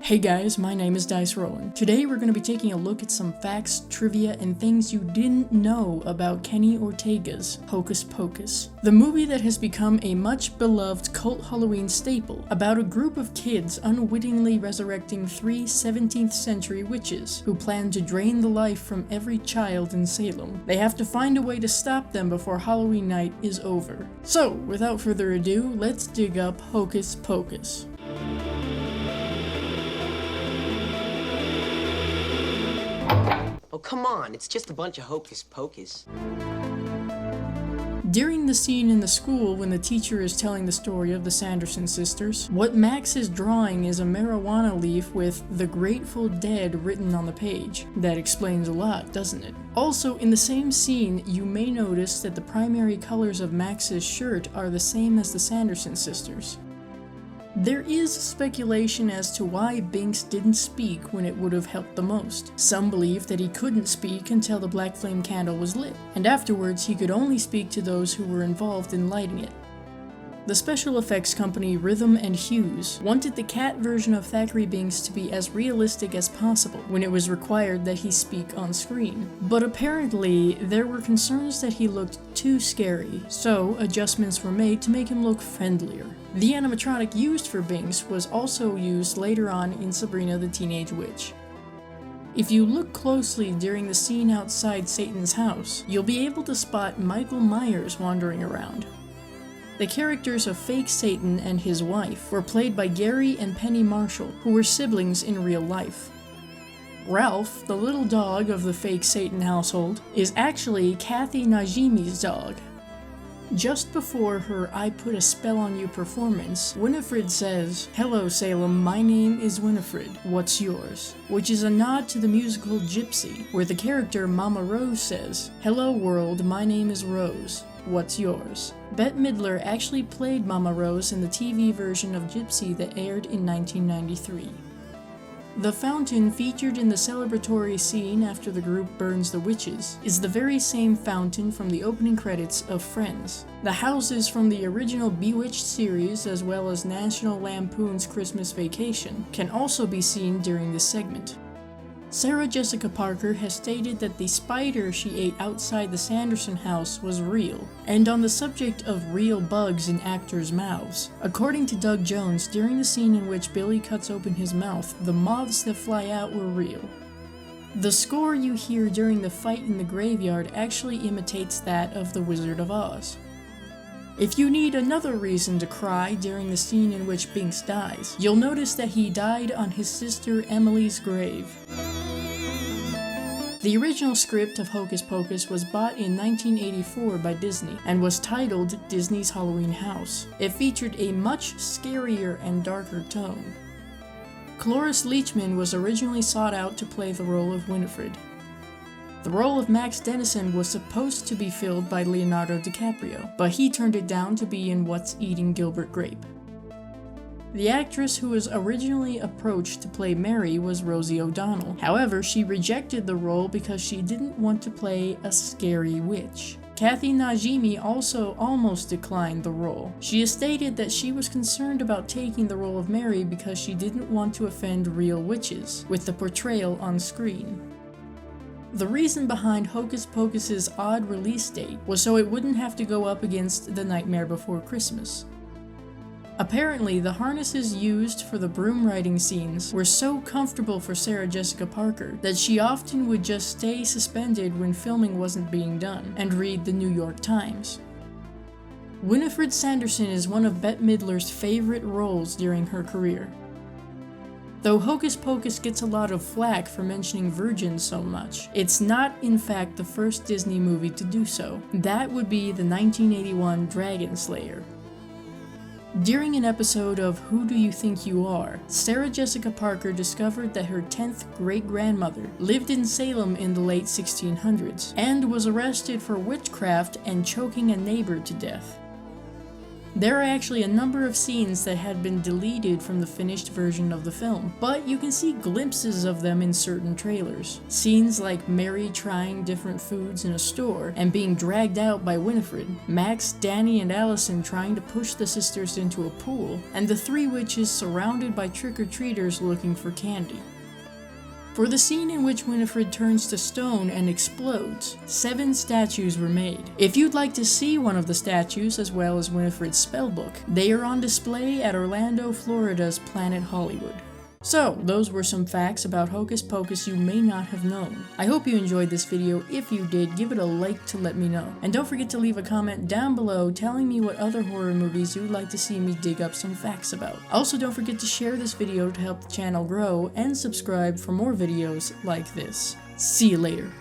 Hey guys, my name is Dice Rollin. Today we're going to be taking a look at some facts, trivia, and things you didn't know about Kenny Ortega's Hocus Pocus. The movie that has become a much beloved cult Halloween staple about a group of kids unwittingly resurrecting three 17th century witches who plan to drain the life from every child in Salem. They have to find a way to stop them before Halloween night is over. So, without further ado, let's dig up Hocus Pocus. Oh, come on, it's just a bunch of hocus pocus. During the scene in the school when the teacher is telling the story of the Sanderson sisters, what Max is drawing is a marijuana leaf with "The Grateful Dead" written on the page. That explains a lot, doesn't it? Also, in the same scene, you may notice that the primary colors of Max's shirt are the same as the Sanderson sisters. There is speculation as to why Binks didn't speak when it would have helped the most. Some believe that he couldn't speak until the black flame candle was lit, and afterwards he could only speak to those who were involved in lighting it. The special effects company Rhythm and Hues wanted the cat version of Thackeray Binks to be as realistic as possible when it was required that he speak on screen. But apparently, there were concerns that he looked too scary, so adjustments were made to make him look friendlier. The animatronic used for Binks was also used later on in Sabrina the Teenage Witch. If you look closely during the scene outside Satan's house, you'll be able to spot Michael Myers wandering around. The characters of Fake Satan and his wife were played by Gary and Penny Marshall, who were siblings in real life. Ralph, the little dog of the Fake Satan household, is actually Kathy Najimy's dog. Just before her "I Put a Spell on You" performance, Winifred says, "Hello Salem, my name is Winifred, what's yours?" which is a nod to the musical Gypsy, where the character Mama Rose says, "Hello world, my name is Rose, what's yours?" Bette Midler actually played Mama Rose in the TV version of Gypsy that aired in 1993. The fountain featured in the celebratory scene after the group burns the witches is the very same fountain from the opening credits of Friends. The houses from the original Bewitched series, as well as National Lampoon's Christmas Vacation, can also be seen during this segment. Sarah Jessica Parker has stated that the spider she ate outside the Sanderson house was real. And on the subject of real bugs in actors' mouths, according to Doug Jones, during the scene in which Billy cuts open his mouth, the moths that fly out were real. The score you hear during the fight in the graveyard actually imitates that of The Wizard of Oz. If you need another reason to cry during the scene in which Binks dies, you'll notice that he died on his sister Emily's grave. The original script of Hocus Pocus was bought in 1984 by Disney and was titled Disney's Halloween House. It featured a much scarier and darker tone. Cloris Leachman was originally sought out to play the role of Winifred. The role of Max Dennison was supposed to be filled by Leonardo DiCaprio, but he turned it down to be in What's Eating Gilbert Grape. The actress who was originally approached to play Mary was Rosie O'Donnell. However, she rejected the role because she didn't want to play a scary witch. Kathy Najimy also almost declined the role. She has stated that she was concerned about taking the role of Mary because she didn't want to offend real witches with the portrayal on screen. The reason behind Hocus Pocus's odd release date was so it wouldn't have to go up against The Nightmare Before Christmas. Apparently, the harnesses used for the broom riding scenes were so comfortable for Sarah Jessica Parker that she often would just stay suspended when filming wasn't being done and read the New York Times. Winifred Sanderson is one of Bette Midler's favorite roles during her career. Though Hocus Pocus gets a lot of flack for mentioning virgins so much, it's not in fact the first Disney movie to do so. That would be the 1981 Dragon Slayer. During an episode of Who Do You Think You Are?, Sarah Jessica Parker discovered that her 10th great-grandmother lived in Salem in the late 1600s and was arrested for witchcraft and choking a neighbor to death. There are actually a number of scenes that had been deleted from the finished version of the film, but you can see glimpses of them in certain trailers. Scenes like Mary trying different foods in a store and being dragged out by Winifred, Max, Danny, and Allison trying to push the sisters into a pool, and the three witches surrounded by trick-or-treaters looking for candy. For the scene in which Winifred turns to stone and explodes, 7 statues were made. If you'd like to see one of the statues as well as Winifred's spellbook, they are on display at Orlando, Florida's Planet Hollywood. So, those were some facts about Hocus Pocus you may not have known. I hope you enjoyed this video. If you did, give it a like to let me know. And don't forget to leave a comment down below telling me what other horror movies you'd like to see me dig up some facts about. Also, don't forget to share this video to help the channel grow and subscribe for more videos like this. See you later.